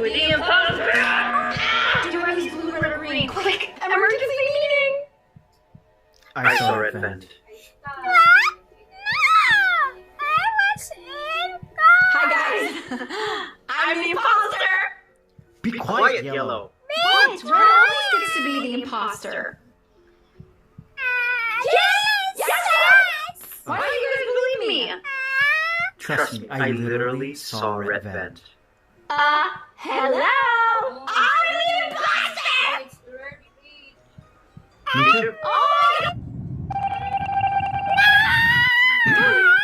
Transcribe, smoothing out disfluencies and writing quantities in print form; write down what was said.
with the imposter! Do I use blue, red, or green? Quick! Emergency meeting! I saw red vent. Hi guys! I'm the imposter! Be quiet, Yellow. What? Red always gets to be the imposter. Yes! Why don't you guys believe me? Trust me, I literally saw red vent. Hello? I'm the imposter! Me too. Oh